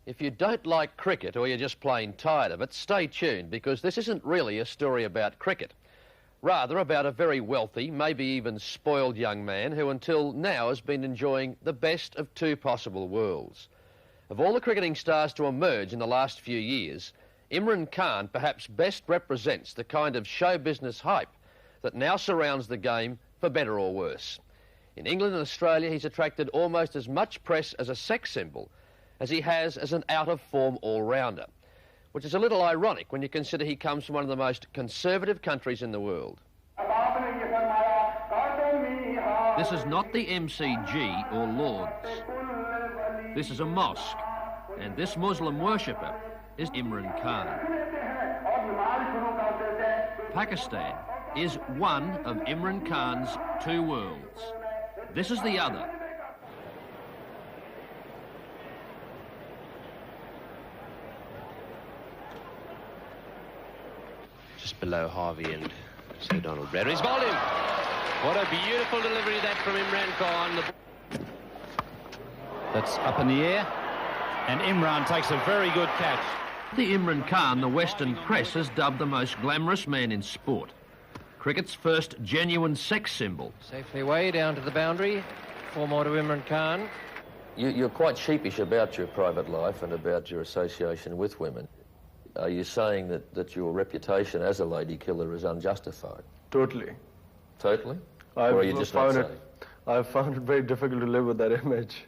If you don't like cricket or you're just plain tired of it, stay tuned, because this isn't really a story about cricket. Rather about a very wealthy, maybe even spoiled young man who until now has been enjoying the best of two possible worlds. Of all the cricketing stars to emerge in the last few years, Imran Khan perhaps best represents the kind of show business hype that now surrounds the game, for better or worse. In England and Australia, he's attracted almost as much press as a sex symbol as he has as an out-of-form all-rounder, which is a little ironic when you consider he comes from one of the most conservative countries in the world. This is not the MCG or Lords. This is a mosque, and this Muslim worshipper is Imran Khan. Pakistan is one of Imran Khan's two worlds. This is the other. Just below Harvey and Sir Donald Brad. His volume. What a beautiful delivery that from Imran Khan. That's up in the air, and Imran takes a very good catch. The Imran Khan the Western press has dubbed the most glamorous man in sport. Cricket's first genuine sex symbol. Safely way down to the boundary. 4 more to Imran Khan. You're quite sheepish about your private life and about your association with women. Are you saying that your reputation as a lady killer is unjustified? Totally. Totally? Or are you just not saying? I've found it very difficult to live with that image.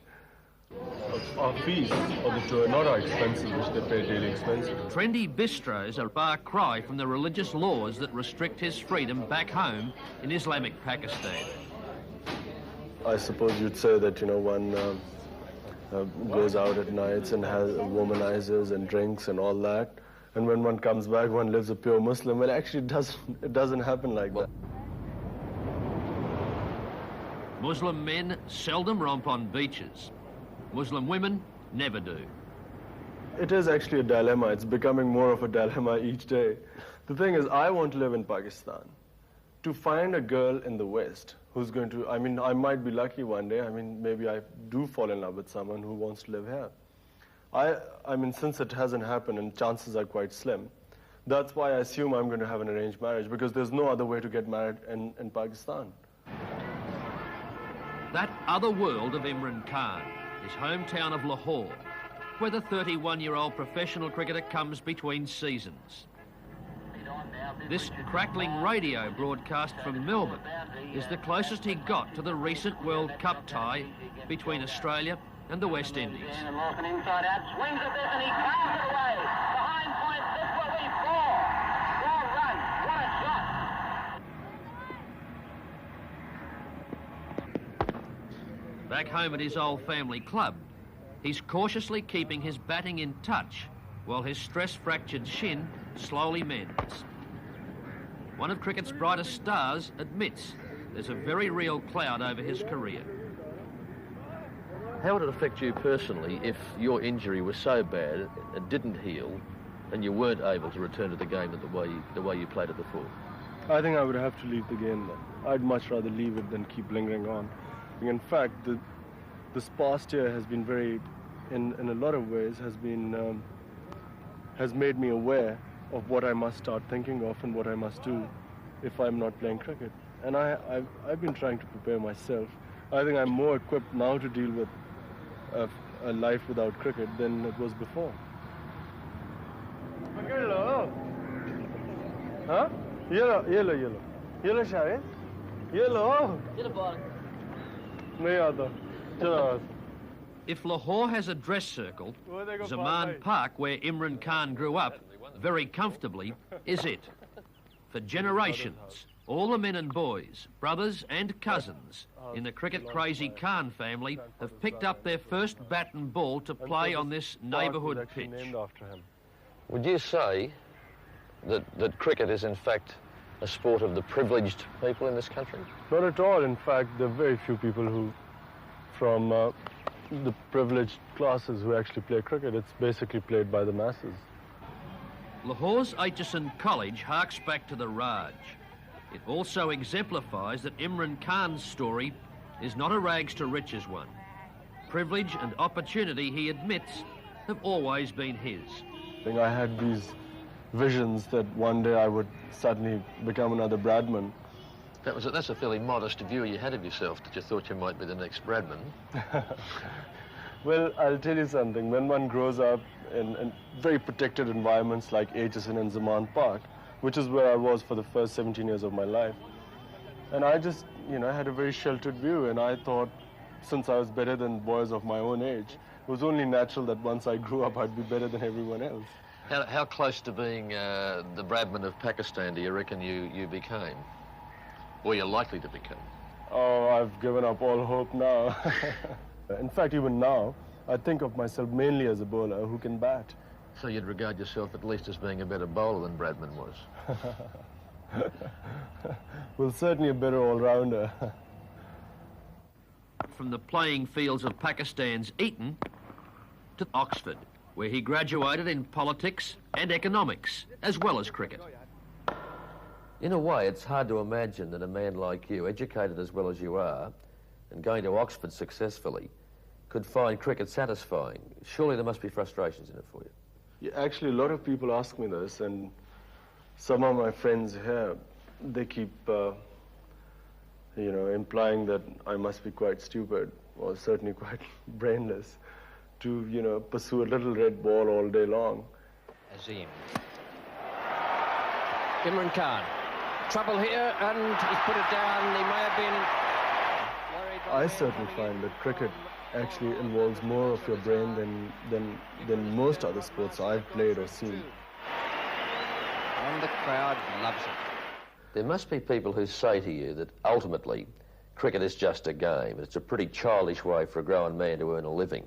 Our fees of the tour are not our expenses, which they pay daily expenses. Trendy bistros are a far cry from the religious laws that restrict his freedom back home in Islamic Pakistan. I suppose you'd say that, you know, one goes out at nights and has womanizers and drinks and all that, and when one comes back, one lives a pure Muslim. Well, actually, it doesn't happen like that. Muslim men seldom romp on beaches. Muslim women never do. It is actually a dilemma. It's becoming more of a dilemma each day. The thing is, I want to live in Pakistan. To find a girl in the West who's going to, I mean, I might be lucky one day. I mean, maybe I do fall in love with someone who wants to live here. I mean, since it hasn't happened and chances are quite slim, that's why I assume I'm going to have an arranged marriage, because there's no other way to get married in Pakistan. That other world of Imran Khan, his hometown of Lahore, where the 31-year-old professional cricketer comes between seasons. This crackling radio broadcast from Melbourne is the closest he got to the recent World Cup tie between Australia and the West Indies. Inside out, swings at this and he clears it away. Behind point, this will be 4 runs. What a shot. Back home at his old family club, he's cautiously keeping his batting in touch while his stress-fractured shin slowly mends. One of cricket's brightest stars admits there's a very real cloud over his career. How would it affect you personally if your injury was so bad it didn't heal and you weren't able to return to the game the way you played it before? I think I would have to leave the game then. I'd much rather leave it than keep lingering on. In fact, this past year has been very, in a lot of ways, has made me aware of what I must start thinking of and what I must do if I'm not playing cricket. And I've been trying to prepare myself. I think I'm more equipped now to deal with a life without cricket than it was before. Yellow. Huh? Yellow. Yellow Shahid? Yellow. If Lahore has a dress circle, Zaman Park, where Imran Khan grew up, very comfortably, is it. For generations, all the men and boys, brothers and cousins in the cricket-crazy Khan family have picked up their first bat and ball to play on this neighbourhood pitch. Would you say that cricket is in fact a sport of the privileged people in this country? Not at all. In fact, there are very few people who, from the privileged classes, who actually play cricket. It's basically played by the masses. Lahore's Aitchison College harks back to the Raj. It also exemplifies that Imran Khan's story is not a rags to riches one. Privilege and opportunity, he admits, have always been his. I think I had these visions that one day I would suddenly become another Bradman. That's a fairly modest view you had of yourself, that you thought you might be the next Bradman. Well, I'll tell you something. When one grows up in very protected environments like Aitchison and Zaman Park, which is where I was for the first 17 years of my life, and I just, had a very sheltered view, and I thought, since I was better than boys of my own age, it was only natural that once I grew up, I'd be better than everyone else. How close to being the Bradman of Pakistan do you reckon you became? Or you're likely to become? Oh, I've given up all hope now. In fact, even now, I think of myself mainly as a bowler who can bat. So you'd regard yourself at least as being a better bowler than Bradman was? Well, certainly a better all-rounder. From the playing fields of Pakistan's Eton to Oxford, where he graduated in politics and economics, as well as cricket. In a way, it's hard to imagine that a man like you, educated as well as you are, and going to Oxford successfully, could find cricket satisfying. Surely there must be frustrations in it for you. Yeah, actually, a lot of people ask me this, and some of my friends here, they keep, implying that I must be quite stupid, or certainly quite brainless, to, pursue a little red ball all day long. Azim. Imran Khan. Trouble here, and he's put it down. He may have been worried. I certainly find that cricket actually involves more of your brain than most other sports I've played or seen. And the crowd loves it. There must be people who say to you that ultimately cricket is just a game. It's a pretty childish way for a grown man to earn a living.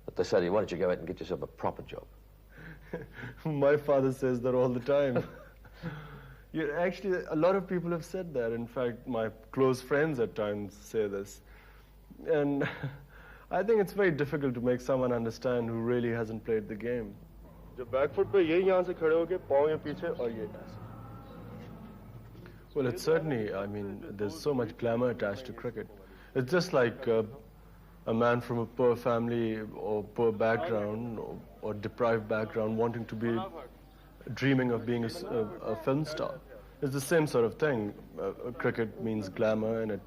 But they say to you, why don't you go out and get yourself a proper job? My father says that all the time. Yeah, actually, a lot of people have said that. In fact, my close friends at times say this. And I think it's very difficult to make someone understand who really hasn't played the game. Well, it's certainly, there's so much glamour attached to cricket. It's just like a man from a poor family or poor background or deprived background wanting to be dreaming of being a film star. It's the same sort of thing. Cricket means glamour and it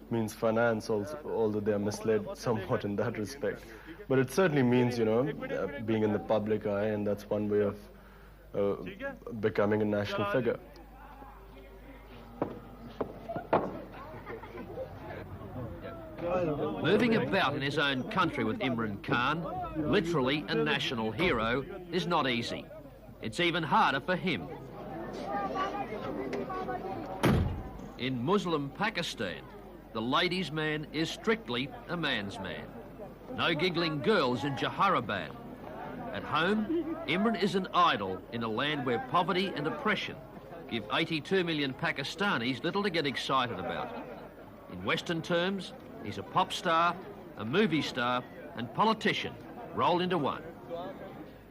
means finance, also, although they are misled somewhat in that respect. But it certainly means, being in the public eye, and that's one way of becoming a national figure. Moving about in his own country with Imran Khan, literally a national hero, is not easy. It's even harder for him. In Muslim Pakistan, the ladies' man is strictly a man's man. No giggling girls in Jaharabad. At home, Imran is an idol in a land where poverty and oppression give 82 million Pakistanis little to get excited about. In Western terms, he's a pop star, a movie star, and politician rolled into one.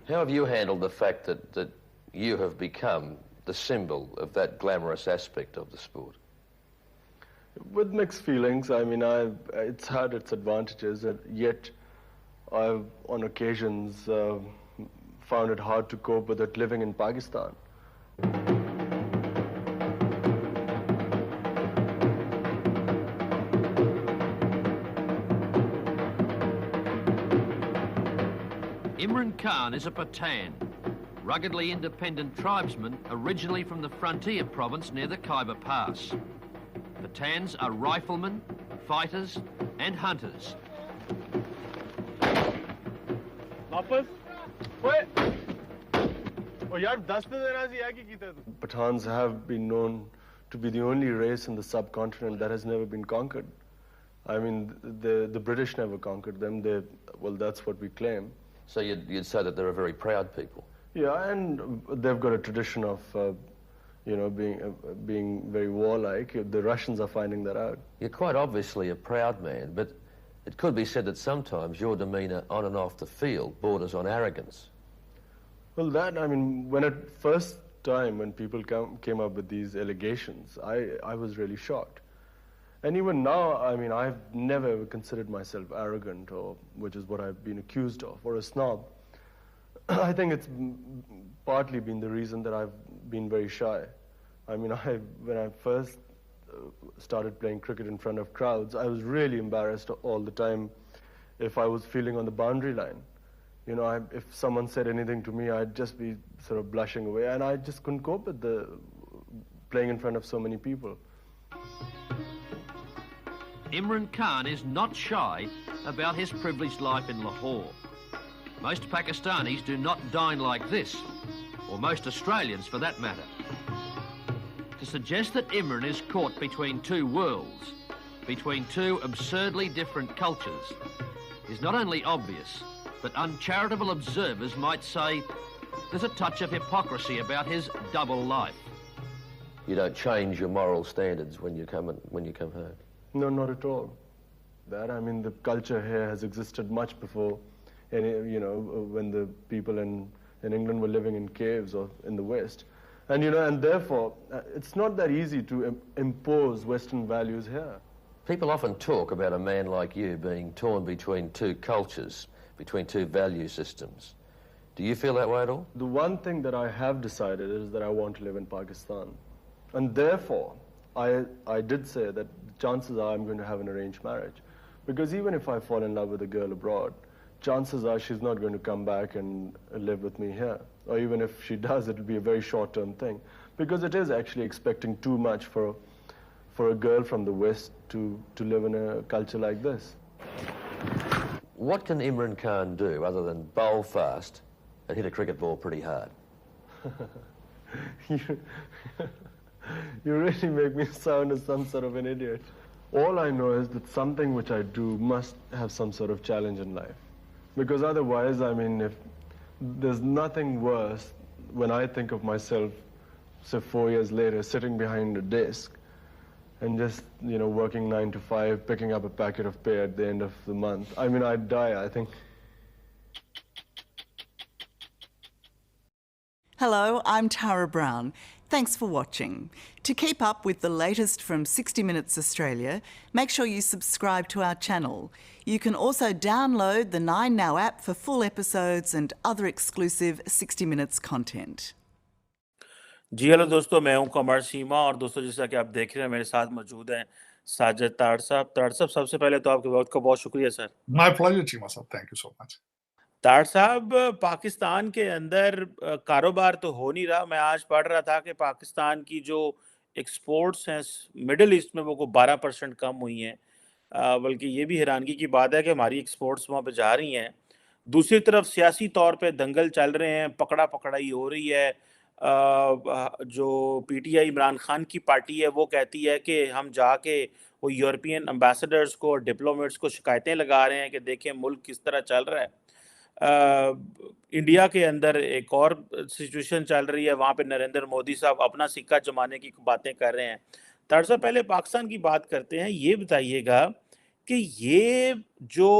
How have you handled the fact that you have become the symbol of that glamorous aspect of the sport? With mixed feelings. It's had its advantages, yet I've, on occasions, found it hard to cope with it living in Pakistan. Imran Khan is a Pathan, ruggedly independent tribesman originally from the frontier province near the Khyber Pass. Pathans are riflemen, fighters and hunters. Pathans have been known to be the only race in the subcontinent that has never been conquered. The British never conquered them. That's what we claim. So you'd say that they're a very proud people? Yeah, and they've got a tradition of, being very warlike. The Russians are finding that out. You're quite obviously a proud man, but it could be said that sometimes your demeanour on and off the field borders on arrogance. Well, when at first time when people came up with these allegations, I was really shocked. And even now, I've never ever considered myself arrogant, which is what I've been accused of, or a snob. I think it's partly been the reason that I've been very shy. I mean, when I first started playing cricket in front of crowds, I was really embarrassed all the time if I was feeling on the boundary line. You know, if someone said anything to me, I'd just be sort of blushing away, and I just couldn't cope with playing in front of so many people. Imran Khan is not shy about his privileged life in Lahore. Most Pakistanis do not dine like this, or most Australians for that matter. To suggest that Imran is caught between two worlds, between two absurdly different cultures, is not only obvious, but uncharitable observers might say there's a touch of hypocrisy about his double life. You don't change your moral standards when you come home? No, not at all. I mean, the culture here has existed much before, when the people in England were living in caves or in the West. And, and therefore, it's not that easy to impose Western values here. People often talk about a man like you being torn between two cultures, between two value systems. Do you feel that way at all? The one thing that I have decided is that I want to live in Pakistan. And therefore, I did say that chances are I'm going to have an arranged marriage. Because even if I fall in love with a girl abroad, chances are she's not going to come back and live with me here. Or even if she does, it'll be a very short-term thing. Because it is actually expecting too much for a girl from the West to live in a culture like this. What can Imran Khan do other than bowl fast and hit a cricket ball pretty hard? You really make me sound as some sort of an idiot. All I know is that something which I do must have some sort of challenge in life. Because otherwise, I mean, if there's nothing worse when I think of myself, say 4 years later, sitting behind a desk and just, working 9 to 5, picking up a packet of pay at the end of the month. I mean, I'd die, I think. Hello, I'm Tara Brown. Thanks for watching. To keep up with the latest from 60 Minutes Australia, make sure you subscribe to our channel. You can also download the 9Now app for full episodes and other exclusive 60 Minutes content. Ji hello दोस्तों, मैं हूं कमर सीमा और दोस्तों जैसा कि आप देख रहे हैं मेरे साथ मौजूद हैं साजिद ताड़ साहब सबसे पहले तो आपके वक्त का बहुत शुक्रिया सर। माय प्लेजर चीमा साहब, थैंक यू सो मच। ताड़ साहब, पाकिस्तान के अंदर कारोबार तो हो नहीं रहा। मैं आज पढ़ रहा था कि पाकिस्तान की जो एक्सपोर्ट्स हैं मिडिल ईस्ट में वो 12% कम हुई हैं, बल्कि ये भी हैरानगी की बात है कि हमारी एक्सपोर्ट्स वहाँ पे जा रही हैं। दूसरी तरफ सियासी तौर पे दंगल चल रहे हैं, पकड़ा पकड़ाई हो रही है। जो पीटीआई इमरान खान की पार्टी है वो कहती है कि हम जाके वो यूरोपियन एम्बेसडर्स को और डिप्लोमेट्स को शिकायतें लगा रहे हैं कि देखें मुल्क किस तरह चल रहा है। इंडिया के अंदर एक और सिचुएशन चल रही है, वहाँ पे नरेंद्र मोदी साहब अपना सिक्का जमाने की बातें कर रहे हैं। दरअसल पहले पाकिस्तान की बात करते हैं। ये बताइएगा कि ये जो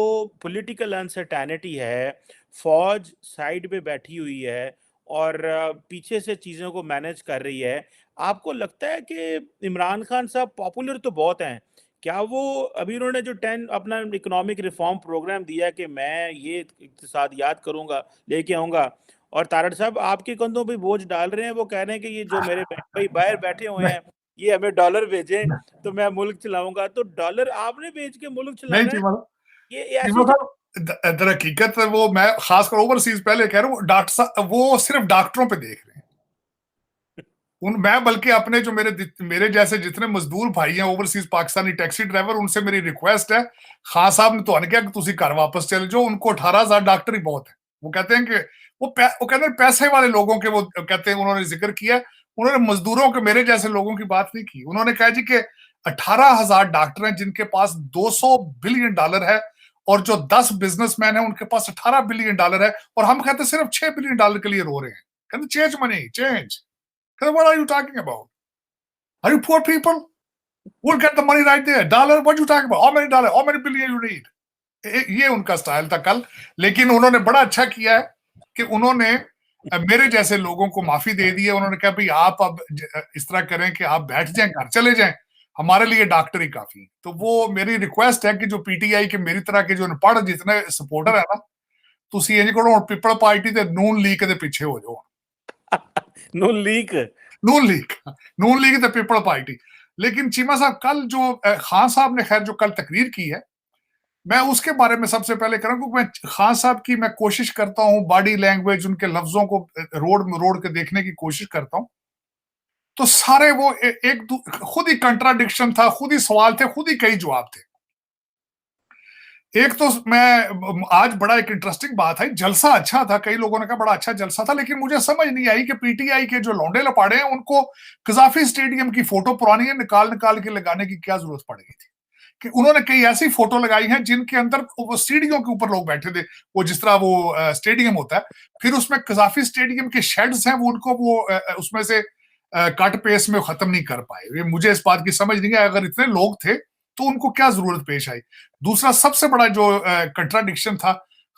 पॉलिटिकल अनसर्टेनिटी है, फौज साइड पे बैठी हुई है और पीछे से चीज़ों को मैनेज कर रही है, आपको लगता है कि इमरान खान साहब पॉपुलर तो बहुत हैं, क्या वो अभी उन्होंने जो 10 अपना इकोनॉमिक रिफॉर्म प्रोग्राम दिया है कि मैं ये इक़्तिसादियात करूँगा, लेके आऊँगा, और तारड़ साहब आपके कंधों पे बोझ डाल रहे हैं, वो कह रहे हैं कि ये जो मेरे भाई बाहर बैठे हुए हैं ये हमें डॉलर भेजें तो मैं मुल्क चलाऊंगा। तो डॉलर आपने भेज के मुल्क चलाना है, ये हकीकत वो मैं खासकर ओवरसीज पहले कह रहा हूँ, डॉक्टर वो सिर्फ डॉक्टरों पे देख रहे हैं। मैं बल्कि अपने जो मेरे जैसे जितने मजदूर भाई हैं ओवरसीज पाकिस्तानी टैक्सी ड्राइवर, उनसे मेरी रिक्वेस्ट है, खान साहब ने तो आने क्या कि तुसी घर वापस चले जाओ, उनको 18,000 डॉक्टर ही बहुत है। वो कहते हैं कि वो कहते हैं पैसे वाले लोगों के, वो कहते हैं उन्होंने जिक्र किया, उन्होंने मजदूरों के मेरे जैसे लोगों की बात नहीं की। उन्होंने कहा जी कि 18,000 डॉक्टर हैं जिनके पास $200 बिलियन है और जो 10 बिजनेसमैन हैं उनके पास $18 बिलियन है, और हम कहते सिर्फ $6 बिलियन के लिए रो रहे हैं। कहते change money, change. What are you talking about? Are you poor people? We'll get the money right there. Dollar, what are you talking about? How many dollars? How many billion you need? ये उनका style था कल। लेकिन उन्होंने बड़ा अच्छा किया है कि उन्होंने मेरे जैसे लोगों को माफी दे दी है। उन्होंने कहा भाई आप अब इस तरह करें कि आप बैठ जाएं, घर चले जाएं, हमारे लिए डॉक्टर ही काफी। तो वो मेरी रिक्वेस्ट है कि जो पीटीआई के मेरी तरह के जो अनपढ़ जितने सपोर्टर है ना, ਤੁਸੀਂ ਇੰਜ ਕਰੋ, ਹੁਣ ਪੀਪਲ ਪਾਰਟੀ ਤੇ ਨੂਨ ਲੀਗ ਦੇ ਪਿੱਛੇ ਹੋ ਜਾਓ। नून लीग नून लीग द पीपल पार्टी। लेकिन चीमा साहब, कल जो खान साहब ने खैर जो कल तकरीर की है, मैं उसके बारे में सबसे पहले करूं, क्योंकि मैं खान साहब की मैं कोशिश करता हूं, बॉडी लैंग्वेज, उनके लफ्जों को रोड के देखने की कोशिश करता हूं, तो सारे वो खुद ही कंट्राडिक्शन था, खुद ही सवाल थे, खुद ही कई जवाब थे। एक तो मैं आज बड़ा एक इंटरेस्टिंग बात है, जलसा अच्छा था, कई लोगों ने कहा बड़ा अच्छा जलसा था, लेकिन मुझे समझ नहीं आई कि पीटीआई के जो लौंडे लपाड़े हैं उनको कजाफी स्टेडियम की फोटो पुरानी है निकाल के लगाने की क्या जरूरत पड़ गई थी, कि उन्होंने कई ऐसी फोटो लगाई हैं जिनके अंदर वो सीढ़ियों के ऊपर लोग बैठे थे, वो जिस तरह वो स्टेडियम होता है, फिर उसमें कजाफी स्टेडियम के शेड्स हैं, वो उनको वो उसमें से कट पेस्ट में खत्म नहीं कर पाए। मुझे इस बात की समझ नहीं आई, अगर इतने लोग थे तो उनको क्या जरूरत पेश आई। दूसरा सबसे बड़ा जो कंट्राडिक्शन था,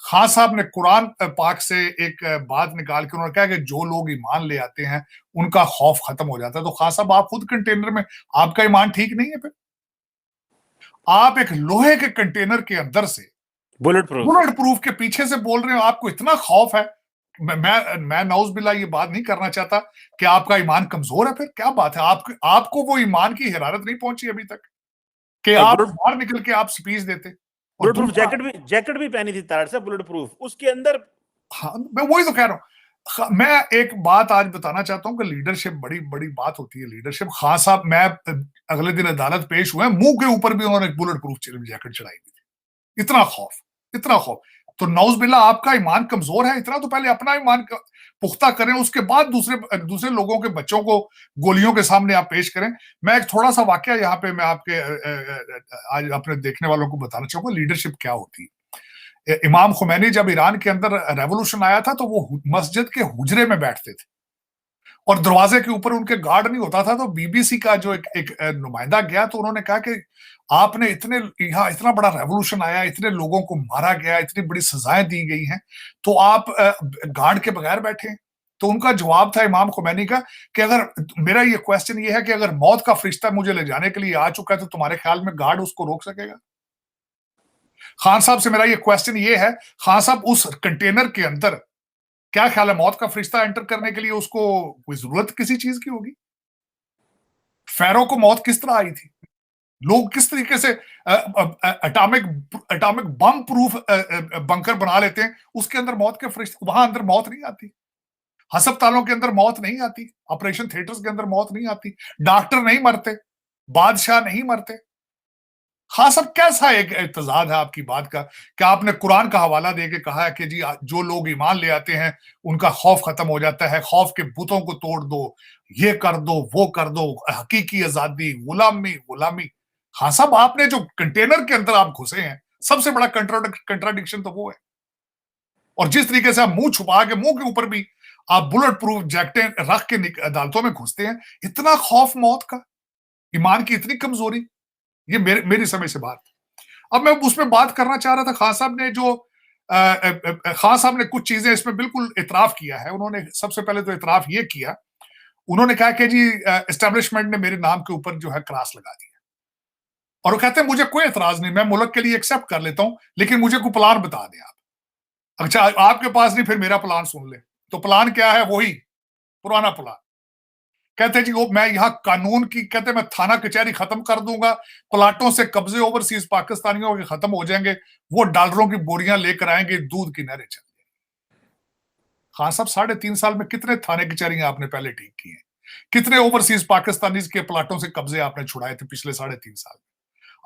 खान साहब ने कुरान पाक से एक बात निकाल के उन्होंने कहा कि जो लोग ईमान ले आते हैं उनका खौफ खत्म हो जाता है। तो खान साहब, आप खुद कंटेनर में, आपका ईमान ठीक नहीं है? फिर आप एक लोहे के कंटेनर के अंदर से बुलेट प्रूफ के पीछे से बोल रहे हो, आपको इतना खौफ है। मैं नौज बिल्ला ये बात नहीं करना चाहता कि आपका ईमान कमजोर है, फिर क्या बात है? आपको वो ईमान की हिरारत नहीं पहुंची अभी तक कि आप बाहर निकल के आप स्पीच देते। बुलेट प्रूफ जैकेट भी पहनी थी तार से, बुलेट प्रूफ उसके अंदर। हाँ, मैं वही तो कह रहा हूं। मैं एक बात आज बताना चाहता हूं कि लीडरशिप बड़ी बड़ी बात होती है। लीडरशिप, खान साहब, मैं अगले दिन अदालत पेश हुए, मुंह के ऊपर भी उन्होंने बुलेट प्रूफ जैकेट चढ़ाई हुई थी। इतना खौफ। तो नौज बिल्ला, आपका ईमान कमजोर है इतना, तो पहले अपना ईमान पुख्ता करें, उसके बाद दूसरे लोगों के बच्चों को गोलियों के सामने आप पेश करें। मैं एक थोड़ा सा वाकया यहाँ पे मैं आपके आज अपने देखने वालों को बताना चाहूंगा, लीडरशिप क्या होती है। इमाम खुमैनी जब ईरान के अंदर रेवोल्यूशन आया था तो वो मस्जिद के हुजरे में बैठते थे और दरवाजे के ऊपर उनके गार्ड नहीं होता था। तो बीबीसी का जो एक नुमाइंदा गया, तो उन्होंने कहा कि आपने यहाँ इतना बड़ा रेवोल्यूशन आया, इतने लोगों को मारा गया, इतनी बड़ी सजाएं दी गई हैं, तो आप गार्ड के बगैर बैठे। तो उनका जवाब था इमाम खुमैनी का कि अगर मेरा ये क्वेश्चन ये है कि अगर मौत का फरिश्ता मुझे ले जाने के लिए आ चुका है तो तुम्हारे ख्याल में गार्ड उसको रोक सकेगा? खान साहब से मेरा ये क्वेश्चन ये है, खान साहब, उस कंटेनर के अंदर क्या ख्याल है, मौत का फरिश्ता एंटर करने के लिए उसको कोई जरूरत किसी चीज की होगी? फैरो को मौत किस तरह आई थी? लोग किस तरीके से एटॉमिक बम प्रूफ बंकर बना लेते हैं, उसके अंदर मौत के फरिश्ते, वहां अंदर मौत नहीं आती। अस्पतालों के अंदर मौत नहीं आती, ऑपरेशन थिएटर्स के अंदर मौत नहीं आती, डॉक्टर नहीं मरते, बादशाह नहीं मरते। हाँ सब, कैसा एक इत्तेजाद है आपकी बात का कि आपने कुरान का हवाला देके कहा है कि जी जो लोग ईमान ले आते हैं उनका खौफ खत्म हो जाता है, खौफ के बुतों को तोड़ दो, ये कर दो, वो कर दो, हकीकी आजादी, गुलामी। हाँ साहब, आपने जो कंटेनर के अंदर आप घुसे हैं, सबसे बड़ा कंट्राडिक्शन तो वो है। और जिस तरीके से आप मुंह छुपा के, मुंह के ऊपर भी आप बुलेट प्रूफ जैकेटें रख के अदालतों में घुसते हैं, इतना खौफ मौत का, ईमान की इतनी कमजोरी, ये मेरी समझ से बात। अब मैं उसमें बात करना चाह रहा था, खान साहब ने कुछ चीजें इसमें बिल्कुल इतराफ किया है। उन्होंने सबसे पहले तो इतराफ ये किया, उन्होंने कहा कि जी एस्टेब्लिशमेंट ने मेरे नाम के ऊपर जो है क्रॉस लगा दिया, और वो कहते हैं मुझे कोई एतराज नहीं, मैं मुल्क के लिए एक्सेप्ट कर लेता हूं, लेकिन मुझे कोई प्लान बता दें आप। अच्छा, आपके पास नहीं, फिर मेरा प्लान सुन ले। तो प्लान क्या है? वही पुराना प्लान। कहते जी वो मैं यहाँ कानून की, कहते मैं थाना कचहरी खत्म कर दूंगा, प्लाटों से कब्जे ओवरसीज पाकिस्तानियों के खत्म हो जाएंगे, वो डॉलरों की बोरियां लेकर आएंगे, दूध की नहरें चल जाएंगी। खान साहब, 3.5 साल में कितने थाने कचहरियां आपने पहले ठीक की हैं? कितने ओवरसीज पाकिस्तानीज के प्लाटों से कब्जे आपने छुड़ाए थे पिछले 3.5 साल में?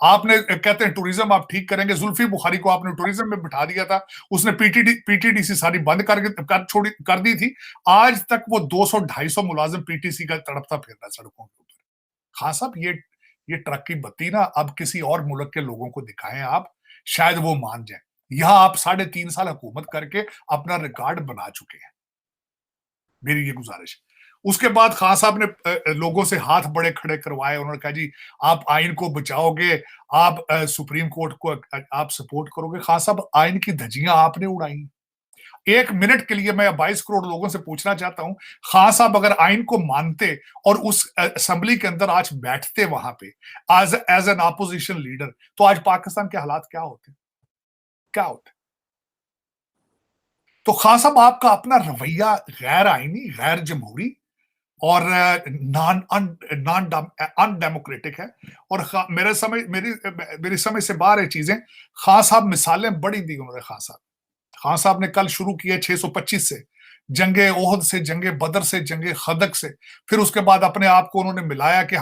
आपने, कहते हैं टूरिज्म आप ठीक करेंगे, जुल्फी बुखारी को आपने टूरिज्म में बिठा दिया था, उसने पीटीडीसी सारी बंद कर दी थी। आज तक वो 200-250 मुलाजिम पीटीसी का तड़पता फिर रहा है सड़कों के ऊपर। खान साहब, ये ट्रक की बत्ती ना अब किसी और मुल्क के लोगों को दिखाएं आप, शायद वो मान जाए। यहां आप 3.5 साल हुकूमत करके अपना रिकॉर्ड बना चुके हैं, मेरी ये गुजारिश। उसके बाद खान साहब ने लोगों से हाथ बड़े खड़े करवाए, उन्होंने कहा जी आप आइन को बचाओगे, आप सुप्रीम कोर्ट को आप सपोर्ट करोगे। खान साहब, आइन की धज्जियां आपने उड़ाई। 1 मिनट के लिए मैं 22 करोड़ लोगों से पूछना चाहता हूं, खान साहब अगर आइन को मानते और उस असेंबली के अंदर आज बैठते वहां पे एज एन अपोजिशन लीडर, तो आज पाकिस्तान के हालात क्या होते? तो खान साहब आपका अपना रवैया गैर आईनी, गैर जमहूरी और नॉन अनडेमोक्रेटिक है। और मेरी समझ से बाहर है चीजें। खान साहब मिसालें बड़ी दी उन्होंने। खान साहब ने कल शुरू किया 625 से, जंगे ओहद से, जंगे बदर से, जंगे खदक से। फिर उसके बाद अपने आप को उन्होंने मिलाया कि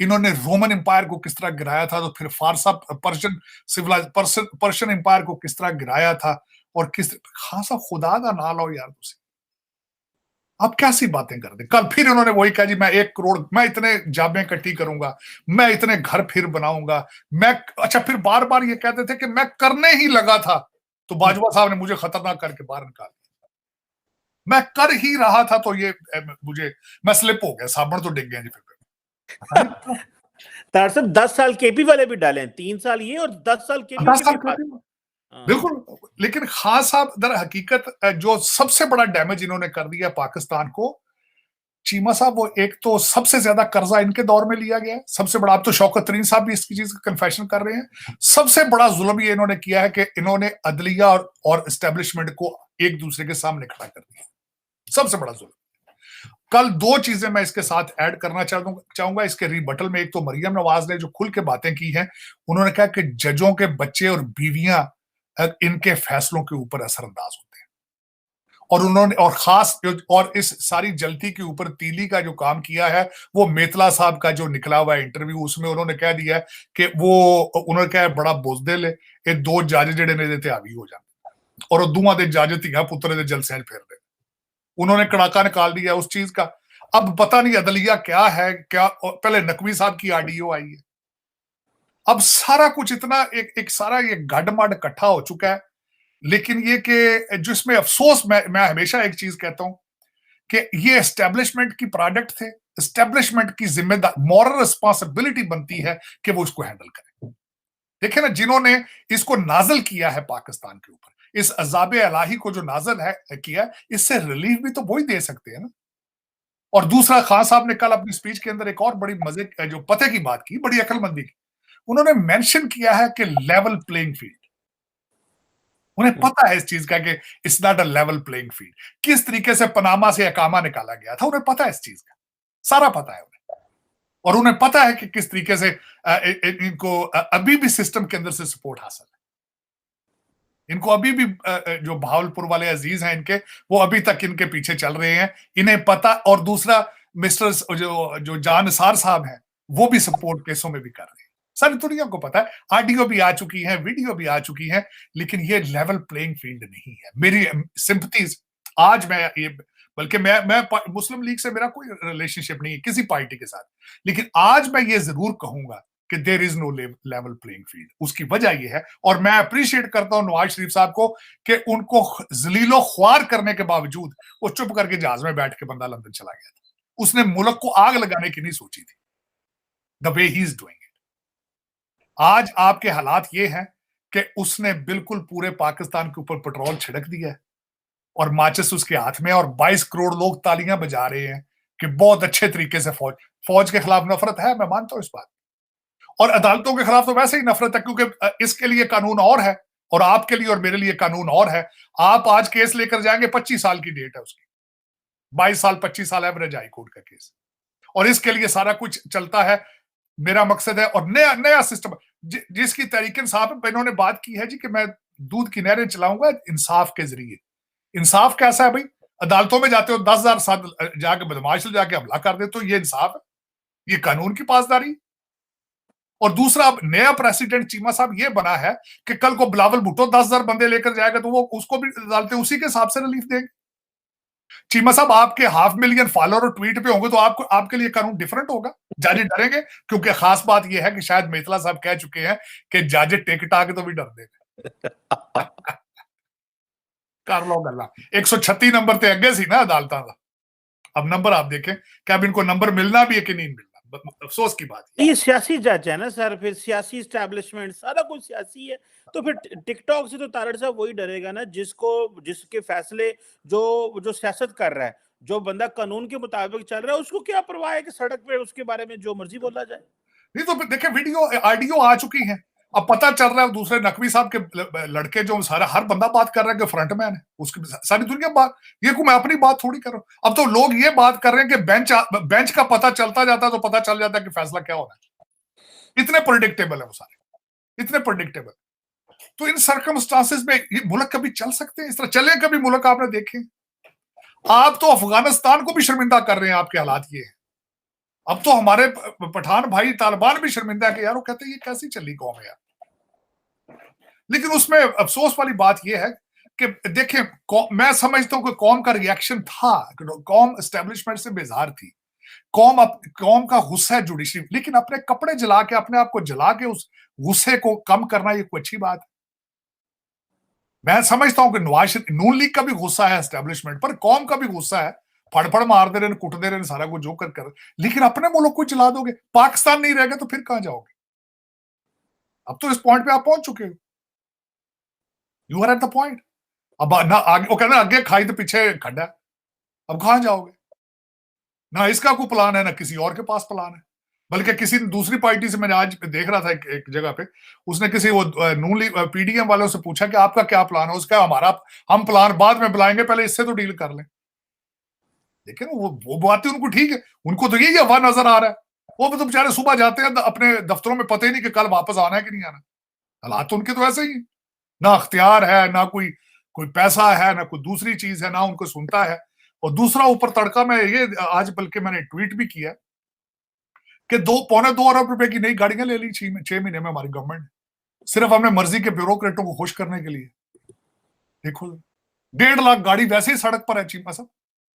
इन्होंने रोमन एम्पायर को किस तरह गिराया था, तो फिर फारसा पर्शियन एम्पायर को किस तरह गिराया था, और खान साहब खुदा का ना लो यार तुसी, आप कैसी बातें करते। कल फिर उन्होंने वही कहा जी मैं 1 करोड़, मैं इतने जाबें इकट्ठी करूंगा, मैं इतने घर फिर बनाऊंगा, मैं अच्छा फिर बार बार ये कहते थे कि मैं करने ही लगा था, तो बाजवा साहब ने मुझे खतरनाक करके बाहर निकाल दिया। मैं कर ही रहा था तो मैं स्लिप हो गया, साबुन तो डिग गया जी फिर। तार साहब 10 साल केपी वाले भी डाले, 3 साल ये और 10 साल केपी। बिल्कुल, लेकिन खान साहब दर हकीकत जो सबसे बड़ा डैमेज इन्होंने कर दिया पाकिस्तान को, चीमा साहब, वो एक तो सबसे ज्यादा कर्जा इनके दौर में लिया गया है, सबसे बड़ा। अब तो शौकत तरीन साहब भी इसकी चीज का कन्फेशन कर रहे हैं। सबसे बड़ा जुल्म ये इन्होंने किया है कि इन्होंने अदलिया और एस्टेब्लिशमेंट को एक दूसरे के सामने खड़ा कर दिया। सबसे बड़ा जुल्म। कल 2 चीजें मैं इसके साथ ऐड करना चाहूंगा इसके रिबटल में। एक तो मरियम नवाज ने जो खुल के बातें की हैं, उन्होंने कहा कि जजों के बच्चे और बीवियां इनके फैसलों के ऊपर असरअंदाज होते हैं, और उन्होंने और इस सारी जल्दी के ऊपर तीली का जो काम किया है, वो मेतला साहब का जो निकला हुआ इंटरव्यू, उसमें उन्होंने कह दिया कि उन्होंने कहा बड़ा बुजदिल है, ये 2 जज जेडे ने देते हावी हो जाते और दोवां दे जज धियां पुत्र दे जलसे फेर दे। उन्होंने कड़ाका निकाल दिया उस चीज का। अब पता नहीं अदलिया क्या है, पहले नकवी साहब की आडियो आई है, अब सारा कुछ इतना एक सारा ये गडमड इकट्ठा हो चुका है। लेकिन ये कि जिसमें अफसोस, मैं हमेशा एक चीज कहता हूं कि ये एस्टेब्लिशमेंट की प्रोडक्ट थे। एस्टेब्लिशमेंट की जिम्मेदार मॉरल रिस्पॉन्सिबिलिटी बनती है कि वो इसको हैंडल करें। देखिए ना, जिन्होंने इसको नाजल किया है पाकिस्तान के ऊपर, इस अजाब इलाही को जो नाजल है किया, इससे रिलीफ भी तो वही दे सकते हैं ना। और दूसरा, खान साहब ने कल अपनी स्पीच के अंदर एक और बड़ी मजे जो पते की बात की, बड़ी अकलमंदी की। उन्होंने मेंशन किया है कि लेवल प्लेइंग फील्ड। उन्हें पता है इस चीज का कि it's not a level playing field. किस तरीके से पनामा से अकामा निकाला गया था, उन्हें पता है इस चीज का, सारा पता है उन्हें। और उन्हें पता है कि किस तरीके से इनको अभी भी सिस्टम के अंदर से सपोर्ट हासिल है। इनको अभी भी जो भावलपुर वाले अजीज हैं इनके, वो अभी तक इनके पीछे चल रहे हैं, इन्हें पता। और दूसरा, मिस्टर जो जान निसार साहब हैं, वो भी सपोर्ट केसों में भी कर रहे हैं। सारी दुनिया को पता है, ऑडियो भी आ चुकी है, वीडियो भी आ चुकी है, लेकिन ये लेवल प्लेइंग फील्ड नहीं है। मेरी सिंपथीज आज मैं ये, बल्कि मैं मुस्लिम लीग से मेरा कोई रिलेशनशिप नहीं है किसी पार्टी के साथ, लेकिन आज मैं ये जरूर कहूंगा कि there is no level playing field. उसकी वजह ये है, और मैं अप्रिशिएट करता हूं नवाज शरीफ साहब को कि उनको जलीलो ख्वार करने के बावजूद वो चुप करके जहाज में बैठ के बंदा लंदन चला गया था। उसने मुल्क को आग लगाने की नहीं सोची थी, the way he is doing it. आज आपके हालात ये हैं कि उसने बिल्कुल पूरे पाकिस्तान के ऊपर पेट्रोल छिड़क दिया है और माचिस उसके हाथ में, और 22 करोड़ लोग तालियां बजा रहे हैं कि बहुत अच्छे तरीके से फौज के खिलाफ नफरत है, मैं मानता हूं इस बात। और अदालतों के खिलाफ तो वैसे ही नफरत है, क्योंकि इसके लिए कानून और है और आपके लिए और मेरे लिए कानून और है। आप आज केस लेकर जाएंगे, 25 साल की डेट है उसकी, 22 साल 25 साल एवरेज हाई कोर्ट का केस, और इसके लिए सारा कुछ चलता है। मेरा मकसद है, और नया सिस्टम जिसकी तहरीक इंसाफ इन्होंने बात की है जी कि मैं दूध की नहरें चलाऊंगा इंसाफ के जरिए। इंसाफ कैसा है भाई? अदालतों में जाते हो, 10,000 साल जाके बदमाश जाके हमला कर दे, तो ये इंसाफ है? ये कानून की पासदारी। और दूसरा, नया प्रेसिडेंट चीमा साहब ये बना है कि कल को बिलावल भुट्टो 10,000 बंदे लेकर जाएगा तो वो उसको भी अदालतें उसी के हिसाब से रिलीफ देंगे। चीमा साहब, आपके 500,000 फॉलोअर और ट्वीट पे होंगे तो आपके लिए कानून डिफरेंट होगा। जज डरेंगे, क्योंकि खास बात यह है कि शायद मेतला साहब कह चुके हैं कि जज टिकटा के तो भी डर देंगे। कर लो गल्ला, 136 नंबर ते अगे सी ना अदालतां दा, अब नंबर आप देखें कि अब इनको नंबर मिलना भी है कि नहीं मिलना। अफसोस की बात ये सियासी जज है ना सर, फिर सियासी एस्टैब्लिशमेंट सारा कुछ सियासी है, तो फिर टिकटॉक से तो तारड़ साहब वही डरेगा ना जिसके फैसले जो सियासत कर रहा है, जो बंदा कानून के मुताबिक चल रहा है, उसको क्या परवाह है कि सड़क पे उसके बारे में जो मर्जी बोला जाए। नहीं तो देखिए, वीडियो ऑडियो आ चुकी है, अब पता चल रहा है दूसरे नकवी साहब के लड़के जो सारा हर बंदा बात कर रहा है कि फ्रंटमैन है, उसकी सारी दुनिया बात, ये को मैं अपनी बात थोड़ी कर रहा हूं। अब तो लोग ये बात कर रहे हैं कि बेंच का पता चलता जाता है तो पता चल जाता है कि फैसला क्या होना है। इतने प्रेडिक्टेबल है वो सारे, इतने प्रेडिक्टेबल। तो इन सर्कमस्टांसेस में ये मुल्क कभी चल सकते हैं? इस तरह चले कभी मुल्क? आपने देखे? आप तो अफगानिस्तान को भी शर्मिंदा कर रहे हैं, आपके हालात ये है। अब तो हमारे पठान भाई तालिबान भी शर्मिंदा है कि यार वो कहते हैं ये कैसी चली कौम है यार। लेकिन उसमें अफसोस वाली बात यह है कि देखें, मैं समझता हूं कि कौम का रिएक्शन था, कौम एस्टेब्लिशमेंट से बेजार थी, कौम का गुस्सा है जुडिशरी, लेकिन अपने कपड़े जला के, अपने आप को जला के उस गुस्से को कम करना ये कोई अच्छी बात है? मैं समझता हूं कि नून लीग का भी गुस्सा है एस्टेब्लिशमेंट पर, कौम का भी गुस्सा है, फड़फड़ मारते रहे, कुटते रहे, सारा कुछ जो कर, लेकिन अपने मुल्क को जला दोगे, पाकिस्तान नहीं रहेगा तो फिर कहां जाओगे? अब तो इस पॉइंट पे आप पहुंच चुके हो, you are at the point. अब ना आगे, वो कहना आगे खाई तो पीछे खड्डा, अब कहां जाओगे? ना इसका कोई प्लान है, ना किसी और के पास प्लान है, बल्कि किसी दूसरी पार्टी से मैंने आज देख रहा था एक जगह पे, उसने किसी वो नून लीग पीडीएम वालों से पूछा कि आपका क्या प्लान है? उसका हम प्लान बाद में बुलाएंगे, पहले इससे तो डील कर लें। लेकिन वो बातें उनको ठीक है, उनको तो यही हवा नजर आ रहा है। वो तो बेचारे सुबह जाते हैं अपने दफ्तरों में, पता ही नहीं कि कल वापस आना है कि नहीं आना। हालात तो उनके तो ऐसे ही, ना अख्तियार है, ना कोई पैसा है, ना कोई दूसरी चीज है, ना उनको सुनता है। और दूसरा ऊपर तड़का में ये आज बल्कि मैंने ट्वीट भी किया कि 2-2.25 अरब रुपए की नई गाड़ियां ले ली 6 महीने में हमारी गवर्नमेंट ने, सिर्फ अपने मर्जी के ब्यूरोक्रेटों को खुश करने के लिए। देखो 1.5 लाख गाड़ी वैसे ही सड़क पर है चीमा साहब,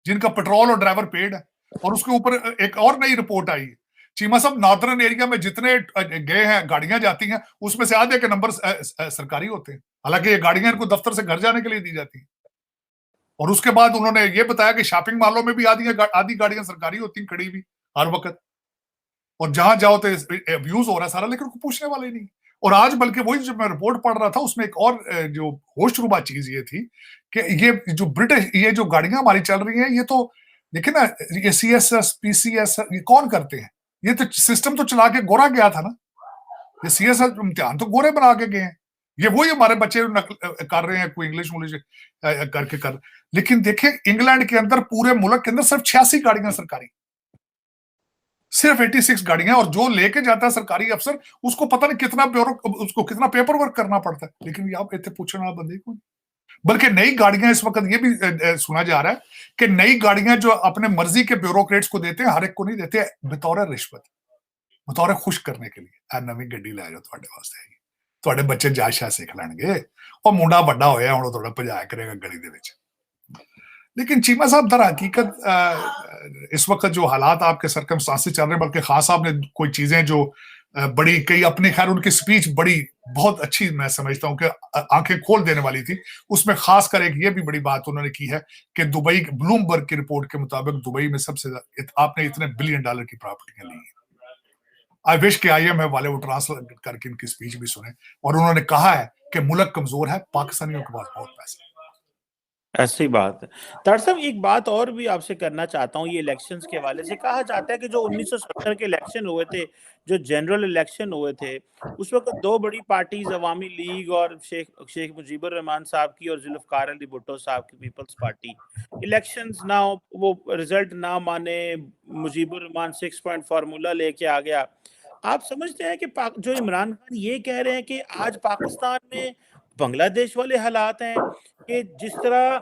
जिनका पेट्रोल और ड्राइवर पेड है। और उसके ऊपर एक और नई रिपोर्ट आई है चीमा साहब, नॉर्दर्न एरिया में जितने गए हैं गाड़ियां जाती हैं, उसमें से आधे के नंबर सरकारी होते हैं, हालांकि ये गाड़ियां इनको दफ्तर से घर जाने के लिए दी जाती हैं। और उसके बाद उन्होंने ये बताया कि शॉपिंग मॉलों में भी आधी गाड़ियां सरकारी होती हैं खड़ी हुई हर वक्त, और जहां जाओ तो अब्यूज हो रहा है सारा, लेकिन उनको पूछने वाले नहीं। और आज बल्कि वही जब मैं रिपोर्ट पढ़ रहा था, उसमें एक और जो होशरुबा चीज ये थी कि ये जो ब्रिटिश ये जो गाड़ियां हमारी चल रही हैं, ये तो देखिए ना, ये CSS PCS ये कौन करते हैं? ये तो सिस्टम तो चला के गोरा गया था ना, ये CSS इम्तिहान तो गोरे बना के गए हैं। ये वही हमारे बच्चे कर रहे हैं, कोई इंग्लिश करके कर। लेकिन देखें इंग्लैंड के अंदर, पूरे मुल्क के अंदर सिर्फ 86 गाड़ियां सरकारी, सिर्फ 86 गाड़ियां, और जो लेके जाता है सरकारी अफसर, उसको पता नहीं कितना उसको कितना पेपर वर्क करना पड़ता है। लेकिन आप इतने पूछने वाला बंदे को, बल्कि नई गाड़ियां इस वक्त ये भी सुना जा रहा है कि नई गाड़ियां जो अपने मर्जी के ब्यूरोक्रेट्स को देते हैं, हर एक को नहीं देते, बतौर रिश्वत, बतौर खुश करने के लिए, नवी गड्डी लै जाओ ਤੁਹਾਡੇ ਵਾਸਤੇ, ਤੁਹਾਡੇ ਬੱਚੇ ਜਾਸ਼ਾ ਸਿੱਖ ਲੈਣਗੇ, ਉਹ ਮੁੰਡਾ ਵੱਡਾ ਹੋਇਆ ਹੁਣ ਤੁਹਾਡਾ ਭਜਾਇਆ ਕਰੇਗਾ ਗਲੀ ਦੇ ਵਿੱਚ। लेकिन चीमा साहब दर हकीकत इस वक्त जो हालात आपके सर्कमस्टांसेस चल रहे हैं, बल्कि खास साहब ने कोई चीजें जो बड़ी कई अपने, खैर उनकी स्पीच बड़ी बहुत अच्छी मैं समझता हूं कि आंखें खोल देने वाली थी। उसमें खासकर एक ये भी बड़ी बात उन्होंने की है कि दुबई, ब्लूमबर्ग की रिपोर्ट के मुताबिक दुबई में सबसे आपने इतने $1 बिलियन की प्रॉपर्टियां ली हैं। आई विश के IMF वाले वो ट्रांसलेट करके इनकी स्पीच भी सुने। और उन्होंने कहा है कि मुल्क कमजोर है, पाकिस्तानियों के पास बहुत पैसे। ऐसी बात है। तार साहब एक बात और भी आपसे करना चाहता हूँ, ये इलेक्शंस के हवाले से कहा जाता है कि जो 1970 के इलेक्शन हुए थे, जो जनरल इलेक्शन हुए थे, उस वक्त 2 बड़ी पार्टीज अवामी लीग और शेख मुजीबुर रहमान साहब की और जुल्फकार अली भुट्टो साहब की पीपल्स पार्टी, इलेक्शंस ना वो रिजल्ट ना माने, मुजीबुर रहमान 6 पॉइंट फार्मूला लेके आ गया। आप समझते हैं कि जो इमरान खान ये कह रहे हैं कि आज पाकिस्तान में बांग्लादेश वाले हालात हैं कि जिस तरह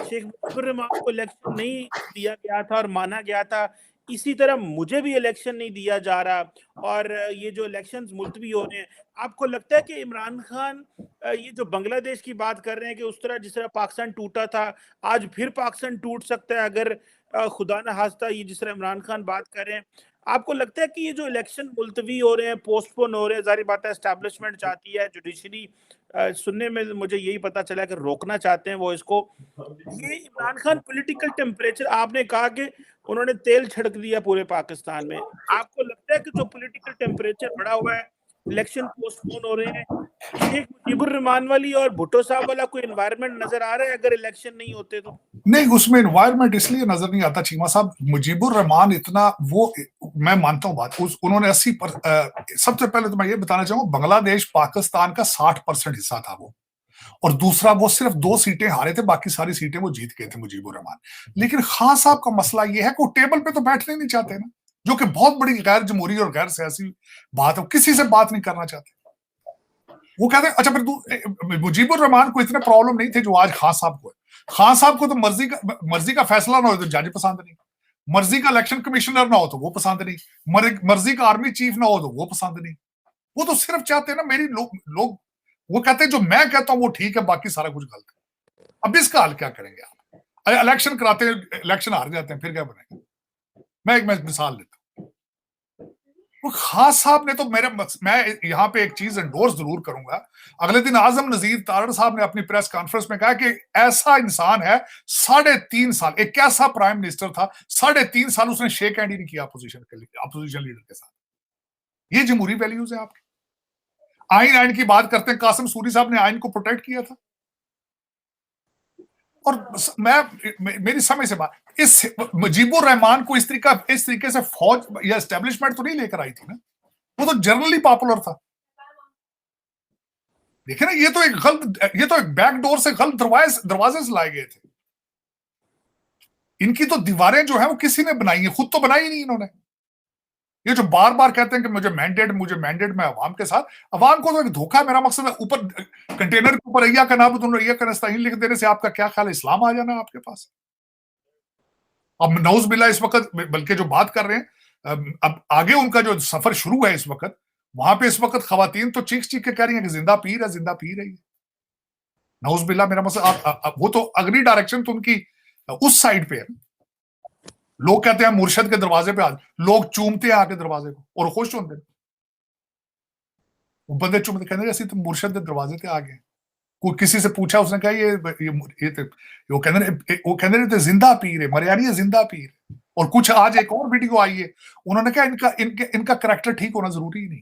शेख मुजीबुर रहमान को इलेक्शन नहीं दिया गया था और माना गया था, इसी तरह मुझे भी इलेक्शन नहीं दिया जा रहा, और ये जो इलेक्शंस मुलतवी हो रहे हैं, आपको लगता है कि इमरान खान ये जो बांग्लादेश की बात कर रहे हैं कि उस तरह जिस तरह पाकिस्तान टूटा था, आज फिर पाकिस्तान टूट सकता है अगर खुदा न खास्ता ये जिस तरह इमरान खान बात कर रहे हैं? आपको लगता है कि ये जो इलेक्शन मुलतवी हो रहे हैं, पोस्टपोन हो रहे हैं, जारी बात है एस्टैब्लिशमेंट चाहती है, जुडिशरी सुनने में मुझे यही पता चला कि रोकना चाहते हैं वो इसको, ये इमरान खान पॉलिटिकल टेम्परेचर, आपने कहा कि उन्होंने तेल छिड़क दिया पूरे पाकिस्तान में, आपको लगता है कि जो पॉलिटिकल टेम्परेचर बढ़ा हुआ है इलेक्शन पोस्टपोन हो रहे हैं, शेख मुजीबुर रहमान वाली और भुट्टो साहब वाला कोई एनवायरनमेंट नजर आ रहा है अगर इलेक्शन नहीं होते तो? नहीं, उसमें एनवायरनमेंट इसलिए नजर नहीं आता चीमा साहब, मुजीबुर रहमान इतना वो, मैं मानता हूँ बात, उन्होंने 80%, सबसे पहले तो मैं ये बताना चाहूंगा बांग्लादेश पाकिस्तान का 60% हिस्सा था वो, और दूसरा वो सिर्फ 2 सीटें हारे थे, बाकी सारी सीटें वो जीत गए थे मुजीबुर रहमान। लेकिन खान साहब का मसला ये है कि वो टेबल पे तो बैठने नहीं चाहते ना, जो कि बहुत बड़ी गैर जमहूरी और गैर सियासी बात है, किसी से बात नहीं करना चाहते। वो कहते हैं अच्छा फिर मुजीबुर रहमान को इतने प्रॉब्लम नहीं थे जो आज खान साहब को है। खान साहब को तो मर्जी का फैसला ना हो तो जज पसंद नहीं, मर्जी का इलेक्शन कमिश्नर ना हो तो वो पसंद नहीं, मर्जी का आर्मी चीफ ना हो तो वो पसंद नहीं। वो तो सिर्फ चाहते हैं ना मेरी लोग वो कहते हैं जो मैं कहता हूं वो ठीक है, बाकी सारा कुछ गलत है। अब इसका हल क्या करेंगे आप? इलेक्शन कराते हैं, इलेक्शन हार जाते हैं, फिर क्या बनेगा? मैं एक मिसाल देता हूं। वो खास साहब ने तो मैं यहां पे एक चीज एंडोर्स जरूर करूंगा। अगले दिन आजम नजीर तारड़ साहब ने अपनी प्रेस कॉन्फ्रेंस में कहा कि ऐसा इंसान है 3.5 साल, एक ऐसा प्राइम मिनिस्टर था 3.5 साल उसने शेक हैंड ही नहीं किया अपोजिशन लीडर के साथ। ये जमहूरी वैल्यूज है आपकी। आइन की बात करते हैं, कासिम सूरी साहब ने आइन को प्रोटेक्ट किया था। और मेरी समझ से बात, इस मुजीबुर रहमान को इस तरीके से फौज या एस्टेब्लिशमेंट तो नहीं लेकर आई थी ना, वो तो जनरली पॉपुलर था। देखिए ना, ये तो एक बैकडोर से गलत दरवाजे से लाए गए थे। इनकी तो दीवारें जो है वो किसी ने बनाई है, खुद तो बनाई नहीं इन्होंने। ये जो बार बार कहते हैं कि मुझे मैंडेट मैं अवाम के साथ, अवाम को तो एक धोखा है। मेरा मकसद है ऊपर कंटेनर के ऊपर अय्या का नाबुदुन अय्या का नस्तईन लिख देने से आपका क्या ख्याल है, इस्लाम आ जाना आपके पास? अब नौज बिल्ला इस वक्त, बल्कि जो बात कर रहे हैं, अब आगे उनका जो सफर शुरू है इस वक्त, वहां पे इस वक्त खवातीन तो चीख के कह रही है कि जिंदा पी रही है। नौज बिल्ला, मेरा मसला वो तो अगली डायरेक्शन तो उनकी उस साइड पे है। लोग कहते हैं मुर्शद के दरवाजे पे लोग चूमते हैं आके दरवाजे को और खुश होते हैं। वो बंदे चूमते, कहते ऐसे तो मुर्शद के दरवाजे पे आ गए। कोई किसी से पूछा, उसने कहा ये वो कहने रहे थे जिंदा पीर है, मरियानी है जिंदा पीर। और कुछ आज एक और वीडियो आई है, उन्होंने कहा इनका करैक्टर ठीक होना जरूरी ही नहीं।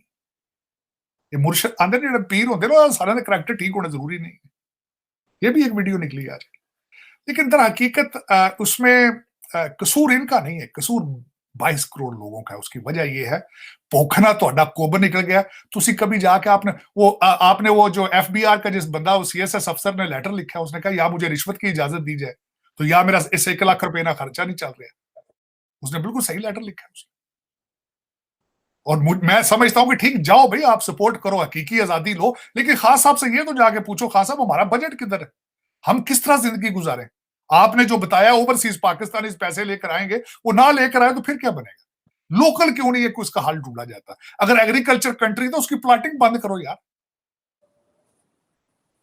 ये मुर्शद आंदे जो पीर होते ना, सारे का करैक्टर ठीक होना जरूरी नहीं। ये भी एक वीडियो निकली आज। लेकिन दर हकीकत उसमें कसूर इनका नहीं है, कसूर 22 करोड़ लोगों का है। उसकी वजह यह है पोखना तो कोबर निकल गया। तुसी कभी जाके आपने वो जो एफबीआर का जिस बंदा, वो सीएसएस अफसर ने लेटर लिखा है, उसने कहा या मुझे रिश्वत की इजाजत दी जाए तो या मेरा इस 1 लाख रुपए ना खर्चा नहीं चल रहा। उसने बिल्कुल सही लेटर लिखा है उसने। और मैं समझता हूं कि ठीक, जाओ भाई, आप सपोर्ट करो, हकीकी आजादी लो, लेकिन खास साहब से ये तो जाके पूछो, खास साहब हमारा बजट किधर है, हम किस तरह जिंदगी गुजारें? आपने जो बताया ओवरसीज पाकिस्तानी पैसे लेकर आएंगे, वो ना लेकर आए तो फिर क्या बनेगा? लोकल क्यों नहीं है कि उसका हल ढूंढा जाता? अगर एग्रीकल्चर कंट्री तो उसकी प्लाटिंग बंद करो यार।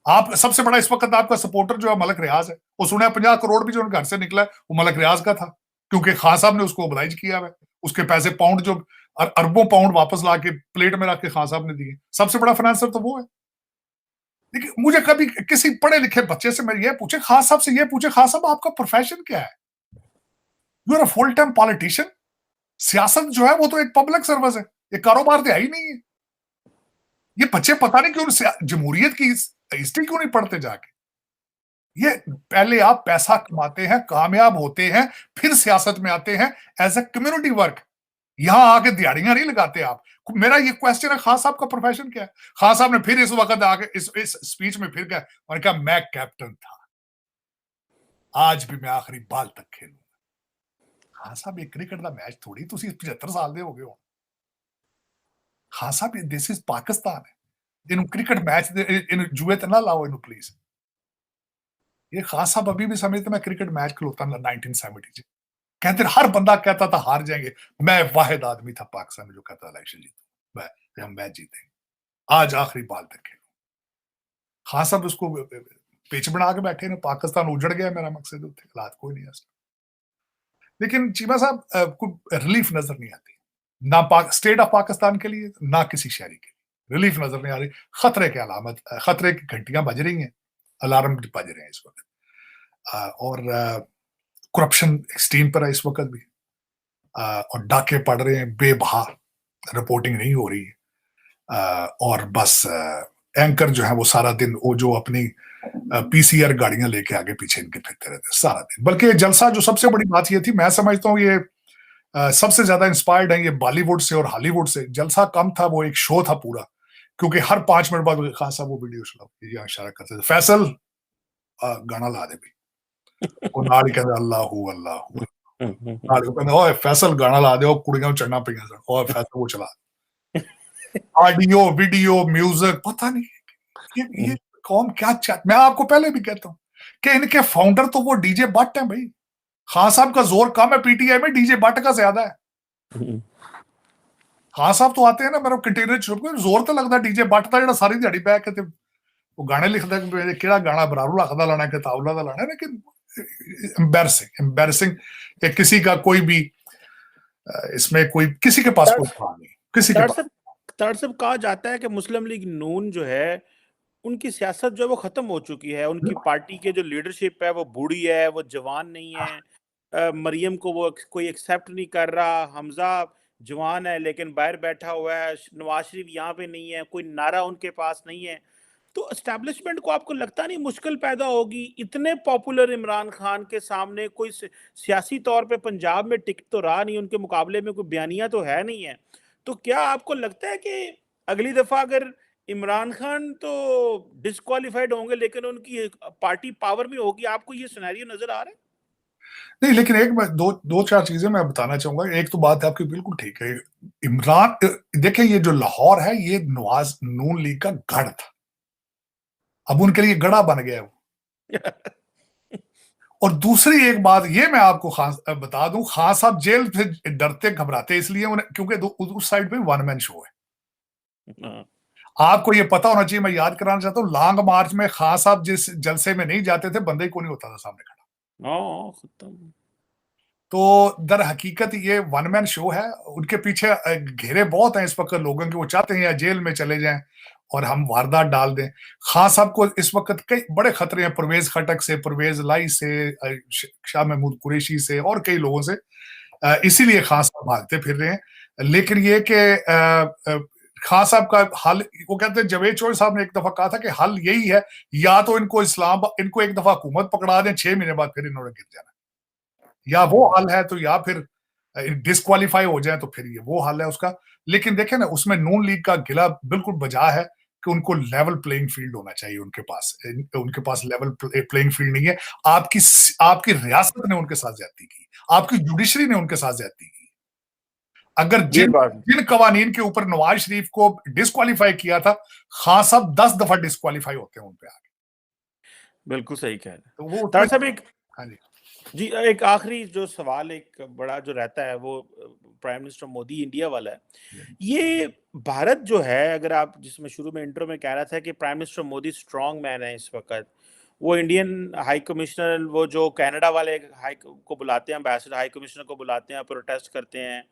आप सबसे बड़ा इस वक्त आपका सपोर्टर जो है मलक रियाज है, वो सुना 50 करोड़ भी जो घर से निकला है वो मलक रियाज का था, क्योंकि खान साहब ने उसको ओबलाइज किया है। उसके पैसे पाउंड जो अरबों पाउंड वापस ला के प्लेट में रख के खान साहब ने दिए। सबसे बड़ा फाइनेंसर तो वो है। देखिए, मुझे कभी किसी पढ़े लिखे बच्चे से मैं ये पूछे, खान साहब से ये पूछे, खान साहब आपका प्रोफेशन क्या है? You are a full time politician. सियासत जो है वो तो एक पब्लिक सर्विस है, ये कारोबार तो है ही नहीं है। ये बच्चे पता नहीं क्यों जमहूरियत की हिस्ट्री क्यों नहीं पढ़ते जाके। ये पहले आप पैसा कमाते हैं, कामयाब होते हैं, फिर सियासत में आते हैं एज ए कम्युनिटी वर्क। यहां आके दिहाड़ियां नहीं लगाते आप। मेरा ये क्वेश्चन है, खान साहब का प्रोफेशन क्या है? खान साहब ने फिर इस वक्त आके इस स्पीच में फिर क्या, उन्होंने कहा मैं कैप्टन था, आज भी मैं आखिरी बाल तक खेलूंगा। खान साहब, ये क्रिकेट का मैच थोड़ी, तुम 75 साल दे हो गए हो। खान साहब, दिस इज पाकिस्तान है, इन क्रिकेट मैच इन जुए तो ना लाओ इन प्लीज। ये खान साहब अभी भी समझते मैं क्रिकेट मैच खिलौता 1970 कहते हर बंदा कहता था हार जाएंगे, मैं वाहिद आदमी था पाकिस्तान में जो कहता इलेक्शन जीतूं, हम मैच जीतेंगे, आज आखिरी बाल तक खेलो। खान साहब उसको पिच बना के बैठे ने, पाकिस्तान उजड़ गया, मेरा मकसद उत्थे हालात कोई नहीं है। लेकिन चीमा साहब कोई रिलीफ नजर नहीं आती, ना स्टेट ऑफ पाकिस्तान के लिए, ना किसी शहरी के लिए रिलीफ नजर नहीं आ रही। खतरे के अलामत, खतरे की घंटियां बज रही हैं, अलार्म बज रहे हैं इस वक्त। और करप्शन एक्सट्रीम पर है इस वक्त भी, और डाके पड़ रहे हैं बेबहा, रिपोर्टिंग नहीं हो रही है। और बस एंकर जो है वो सारा दिन वो जो अपनी पीसीआर गाड़ियां लेके आगे पीछे इनके फिरते रहते सारा दिन। बल्कि जलसा जो सबसे बड़ी बात ये थी, मैं समझता हूँ ये सबसे ज्यादा इंस्पायर्ड है ये बॉलीवुड से और हॉलीवुड से। जलसा कम था, वो एक शो था पूरा, क्योंकि हर 5 मिनट बाद खान साहब वो वीडियो चला इशारा करते थे, फैसल गाना ला दे भी वो नाल कहते अल्लाहू अल्लाहू, नाल कहते ओए फैसल गाना ला दे, ओ कुड़ियां चढ़ना पियां सन, ओए फैसल वो चला ऑडियो वीडियो म्यूजिक, पता नहीं ये कौन क्या चाहता। मैं आपको पहले भी कहता हूँ कि इनके फाउंडर तो वो डीजे बट है भाई। खान साहब का जोर कम है पीटीआई में, डीजे बट का ज्यादा है। खान साहब तो आते हैं ना मेरा कंटेनर छुप के, जोर तो लगता डीजे बट का, जो सारी दिहाड़ी बह के वो गाने लिखता केड़ा गाना बरारू लाख दा लाना है तावला दा लाना है। लेकिन एम्बैरसिंग किसी का कोई भी इसमें कोई किसी के पास कोई काम नहीं, किसी के पास। तारसब कहा जाता है कि मुस्लिम लीग नून जो है उनकी सियासत जो है वो खत्म हो चुकी है, उनकी पार्टी के जो लीडरशिप है वो बूढ़ी है, वो जवान नहीं है, मरियम को वो कोई एक्सेप्ट नहीं कर रहा, हमजा जवान है लेकिन बाहर बैठा हुआ है, नवाज शरीफ यहाँ पे नहीं है, कोई नारा उनके पास नहीं है। तो एस्टैब्लिशमेंट को आपको लगता नहीं मुश्किल पैदा होगी? इतने पॉपुलर इमरान खान के सामने कोई सियासी तौर पे पंजाब में टिक तो रहा नहीं, उनके मुकाबले में कोई बयानियां तो है नहीं है। तो क्या आपको लगता है कि अगली दफा अगर इमरान खान तो डिस्क्वालिफाइड होंगे लेकिन उनकी पार्टी पावर में होगी, आपको ये सिनेरियो नजर आ रहा है? नहीं, लेकिन एक मैं दो चार चीजें मैं बताना चाहूंगा। एक तो बात है आपकी बिल्कुल ठीक है, इमरान देखें ये जो लाहौर है ये नवाज नून लीग का गढ़ था, अब उनके लिए गड़ा बन गया वो। और दूसरी एक बात ये मैं आपको बता दूं, खान साहब जेल से डरते घबराते इसलिए क्योंकि उस साइड पे वन मैन शो है। आपको ये पता होना चाहिए, मैं याद कराना चाहता हूँ, लॉन्ग मार्च में खान साहब जिस जलसे में नहीं जाते थे बंदे को नहीं होता था सामने खड़ा। तो दर हकीकत ये वन मैन शो है, उनके पीछे घेरे बहुत हैं इस वक्त लोगों के, वो चाहते हैं या जेल में चले जाएं और हम वारदात डाल दें। खान साहब को इस वक्त कई बड़े खतरे हैं, परवेज खटक से, परवेज लाई से, शाह महमूद कुरैशी से और कई लोगों से, इसीलिए खान साहब भागते फिर रहे हैं। लेकिन ये कि खान साहब का हल, वो कहते हैं जवेद चौधरी साहब ने एक दफा कहा था कि हल यही है, या तो इनको एक दफा हुकूमत पकड़ा दें, 6 महीने बाद फिर इन्होंने गिर जाना, या वो हल है, तो या फिर डिस्क्वालीफाई हो जाए तो फिर ये वो हल है उसका। लेकिन देखें ना, उसमें नून लीग का गिला बिल्कुल बजा है कि उनको लेवल प्लेइंग फील्ड होना चाहिए उनके पास लेवल प्लेइंग फील्ड नहीं है। आपकी रियासत ने उनके साथ ज्यादती की, आपकी जुडिशरी ने उनके साथ ज्यादती की। अगर जिन कवानीन के ऊपर नवाज शरीफ को डिस्क्वालीफाई किया था, खान साहब 10 दफा डिस्क्वालीफाई होते हैं उन पे आगे। बिल्कुल सही कह रहे हैं। तो तार साहब एक हाँ जी एक आखिरी जो सवाल एक बड़ा जो रहता है वो प्राइम मिनिस्टर मोदी इंडिया वाला है। ये भारत जो है, अगर आप जिसमें शुरू में इंट्रो में कह रहा था कि prime minister Modi strong man है इस वक्त, वो इंडियन हाई कमिश्नर, वो जो कनाडा वाले हाई को बुलाते हैं, एम्बेसडर हाई कमिश्नर को बुलाते हैं, प्रोटेस्ट करते हैं,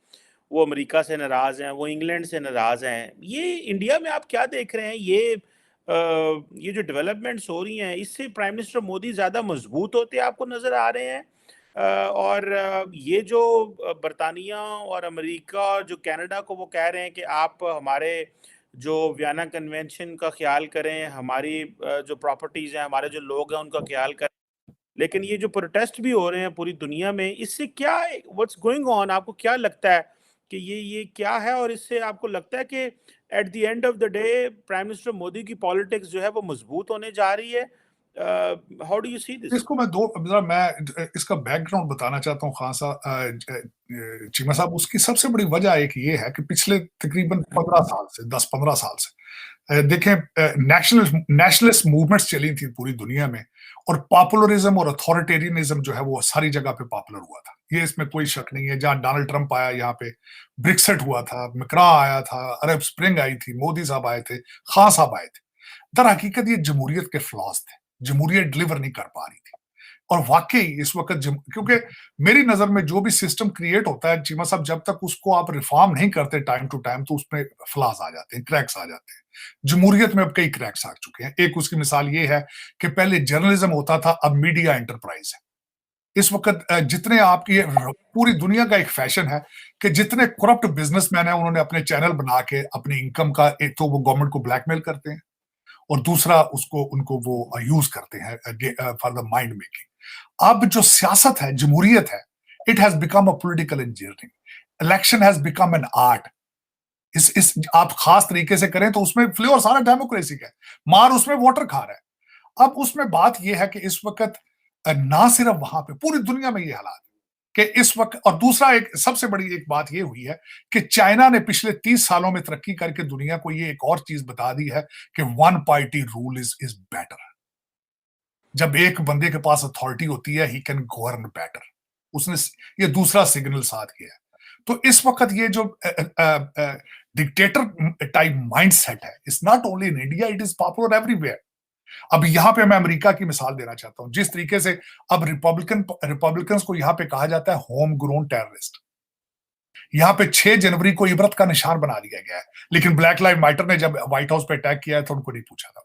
वो अमेरिका से नाराज हैं, वो इंग्लैंड से नाराज हैं। ये इंडिया में आप क्या देख रहे हैं? ये जो डेवलपमेंट्स हो रही हैं, इससे प्राइम मिनिस्टर मोदी ज़्यादा मजबूत होते आपको नज़र आ रहे हैं? और ये जो बरतानिया और अमेरिका और जो कनाडा को वो कह रहे हैं कि आप हमारे जो वियना कन्वेंशन का ख्याल करें, हमारी जो प्रॉपर्टीज़ हैं, हमारे जो लोग हैं उनका ख्याल करें, लेकिन ये जो प्रोटेस्ट भी हो रहे हैं पूरी दुनिया में, इससे क्या, व्हाट्स गोइंग ऑन, आपको क्या लगता है कि ये क्या है? और इससे आपको लगता है कि at the end of the day prime minister Modi की पॉलिटिक्स जो है वो मजबूत होने जा रही है? How do you see this? इसको मैं इसका बैकग्राउंड बताना चाहता हूँ खान साहब, चीमा साहब। उसकी सबसे बड़ी वजह एक ये है कि पिछले तकरीबन 15 साल से 10-15 साल से देखें नेशनलिस्ट मूवमेंट्स चली थी पूरी दुनिया में, और पॉपुलरिज्म और अथॉरिटेरियनिज्म जो है वो सारी जगह पे पॉपुलर हुआ था, ये इसमें कोई शक नहीं है। जहां डोनाल्ड ट्रंप आया, यहाँ पे ब्रेक्सिट हुआ था, मैक्रा आया था, अरब स्प्रिंग आई थी, मोदी साहब आए थे, खान साहब आए थे। दर हकीकत ये जमहूरियत के फ्लॉज थे, जमहूरियत डिलीवर नहीं कर पा रही थी। और वाकई इस वक्त क्योंकि मेरी नजर में जो भी सिस्टम क्रिएट होता है चीमा साहब, जब तक उसको आप रिफॉर्म नहीं करते टाइम टू टाइम, तो उसमें फ्लॉज आ जाते हैं, क्रैक्स आ जाते हैं। जमहूरियत में अब कई क्रैक्स आ चुके हैं। एक उसकी मिसाल ये है कि पहले जर्नलिज्म होता था, अब मीडिया एंटरप्राइज है। इस वक्त जितने आपकी पूरी दुनिया का एक फैशन है कि जितने करप्ट बिजनेसमैन हैं उन्होंने अपने चैनल बना के अपनी इनकम का, एक तो वो गवर्नमेंट को ब्लैकमेल करते हैं और दूसरा उनको वो यूज करते हैं फॉर द माइंड मेकिंग। अब जो सियासत है, जमहूरियत है, it has become a political engineering. Election has become an art. इस आप खास तरीके से करें तो उसमें फ्लेवर सारा डेमोक्रेसी का है, मार उसमें वोटर खा रहा है। अब उसमें बात यह है कि इस वक्त ना सिर्फ वहां पे, पूरी दुनिया में ये हालात कि इस वक्त, और दूसरा एक सबसे बड़ी एक बात ये हुई है कि चाइना ने पिछले 30 सालों में तरक्की करके दुनिया को ये एक और चीज बता दी है कि one party rule is better. जब एक बंदे के पास अथॉरिटी होती है, ही कैन गवर्न बेटर। उसने ये दूसरा सिग्नल साथ किया है। तो इस वक्त ये जो डिक्टेटर टाइप माइंडसेट है, it's not only in India, it is popular everywhere. अब यहां पे मैं अमेरिका की मिसाल देना चाहता हूं, जिस तरीके से अब रिपब्लिकन्स को यहां पे कहा जाता है होम ग्रोन टेररिस्ट। यहां पे 6 जनवरी को इबरत का निशान बना दिया गया है, लेकिन ब्लैक लाइव मैटर ने जब व्हाइट हाउस पे अटैक किया है तो उनको नहीं पूछा था।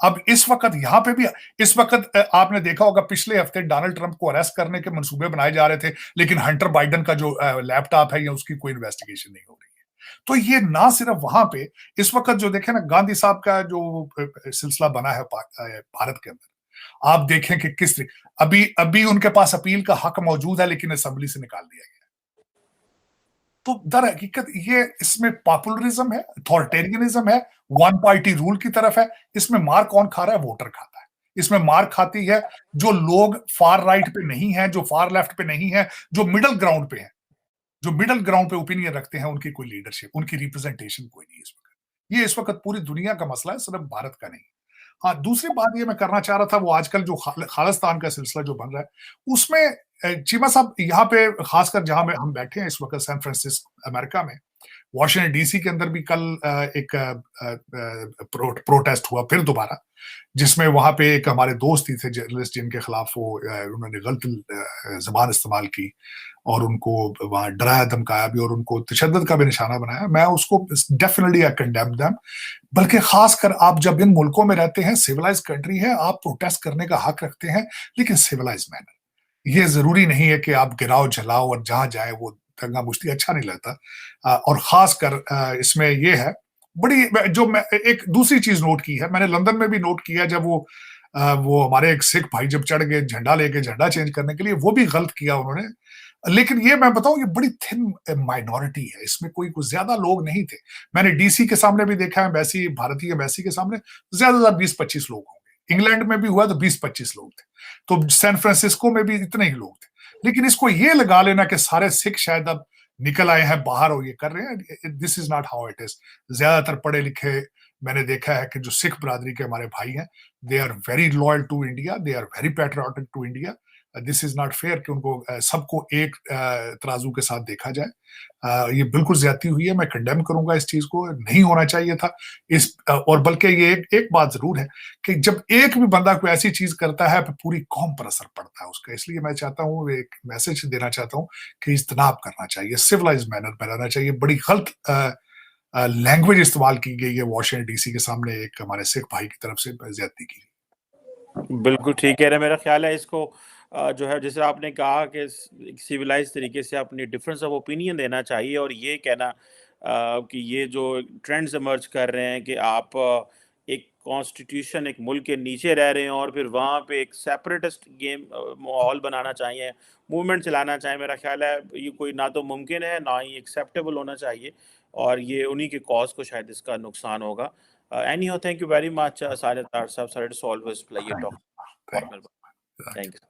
अब इस वक्त यहां पे भी, इस वक्त आपने देखा होगा पिछले हफ्ते डोनाल्ड ट्रंप को अरेस्ट करने के मंसूबे बनाए जा रहे थे, लेकिन हंटर बाइडन का जो लैपटॉप है या उसकी कोई इन्वेस्टिगेशन नहीं हो रही है। तो ये ना सिर्फ वहां पे, इस वक्त जो देखें ना, गांधी साहब का जो सिलसिला बना है भारत के अंदर, आप देखें कि किस अभी उनके पास अपील का हक मौजूद है, लेकिन असेंबली से निकाल दिया गया। तो दर हकीकत ये इसमें पॉपुलरिज्म है, अथॉरिटेरियनिज्म है, वन पार्टी रूल की तरफ है। इसमें मार कौन खा रहा है? वोटर खाता है। इसमें मार खाती है जो लोग फार राइट पे नहीं है, जो फार लेफ्ट पे नहीं है, जो मिडिल ग्राउंड पे है, जो मिडिल ग्राउंड पे ओपिनियन रखते हैं। उनकी कोई लीडरशिप, उनकी रिप्रेजेंटेशन कोई नहीं इस वक्त। ये इस वक्त पूरी दुनिया का मसला है, सिर्फ भारत का नहीं। हाँ, दूसरी बात ये मैं करना चाह रहा था, वो आजकल जो खालिस्तान का सिलसिला जो बन रहा है, उसमें चीमा साहब यहाँ पे खासकर जहां में हम बैठे हैं इस वक्त, सैन फ्रांसिस्को अमेरिका में, वॉशिंगटन डीसी के अंदर भी कल एक प्रोटेस्ट हुआ फिर दोबारा, जिसमें वहां पे एक हमारे दोस्त ही थे जर्नलिस्ट, जिनके खिलाफ वो उन्होंने गलत जबान इस्तेमाल की और उनको वहां डराया धमकाया भी और उनको तशद्दुद का भी निशाना बनाया। मैं उसको डेफिनेटली आई कंडेम देम। बल्कि खासकर आप जब इन मुल्कों में रहते हैं, सिविलाइज कंट्री है, आप प्रोटेस्ट करने का हक रखते हैं, लेकिन सिविलाइज मैनर। ये जरूरी नहीं है कि आप गिराओ जलाओ और जहां जाए वो दंगा मुश्ती, अच्छा नहीं लगता। और खासकर इसमें ये है बड़ी, जो मैं एक दूसरी चीज नोट की है, मैंने लंदन में भी नोट किया, जब वो हमारे एक सिख भाई जब चढ़ गए झंडा लेके, झंडा चेंज करने के लिए, वो भी गलत किया उन्होंने। लेकिन ये मैं बताऊं, ये बड़ी थिन माइनॉरिटी है, इसमें कोई ज्यादा लोग नहीं थे। मैंने डीसी के सामने भी देखा है, एम्बेसी, भारतीय एम्बेसी के सामने ज्यादा 20-25 लोग होंगे। इंग्लैंड में भी हुआ तो 20-25 लोग थे, तो सैन फ्रांसिस्को में भी इतने ही लोग थे। लेकिन इसको ये लगा लेना कि सारे सिख शायद अब निकल आए हैं बाहर और ये कर रहे हैं, this is not how it is. ज्यादातर पढ़े लिखे मैंने देखा है कि जो सिख बरादरी के हमारे भाई हैं, they are very loyal to India, they are very patriotic to India. This is not fair कि उनको सबको एक तराजू के साथ देखा जाए। ये बिल्कुल ज्यादती हुई है, मैं कंडेम करूंगा इस चीज को, नहीं होना चाहिए था इस। और बल्कि ये एक बात जरूर है कि जब एक भी बंदा कोई ऐसी चीज करता है, पूरी कौम पर असर पड़ता है उसका। इसलिए मैं चाहता हूँ, एक मैसेज देना चाहता हूँ कि इज्तनाब करना चाहिए, सिविलाइज मैनर में रहना चाहिए। बड़ी गलत लैंग्वेज इस्तेमाल की गई है वॉशिंगटन डीसी के सामने एक हमारे सिख भाई की तरफ से ज्यादती की गई। बिल्कुल ठीक कह रहे हैं। मेरा ख्याल है इसको जो है, जैसे आपने कहा कि सिविलाइज तरीके से अपनी डिफरेंस ऑफ ओपिनियन देना चाहिए, और ये कहना कि ये जो ट्रेंड्स इमर्ज कर रहे हैं कि आप एक कॉन्स्टिट्यूशन, एक मुल्क के नीचे रह रहे हैं और फिर वहाँ पे एक सेपरेटिस्ट गेम माहौल बनाना चाहिए, मूवमेंट चलाना चाहिए, मेरा ख्याल है ये कोई ना तो मुमकिन है, ना ही एक्सेप्टेबल होना चाहिए, और ये उन्हीं के कॉज को शायद इसका नुकसान होगा। Anyhow, thank you very much, Sajid Tar Sahab. Sorry to always play your talk. Thank you.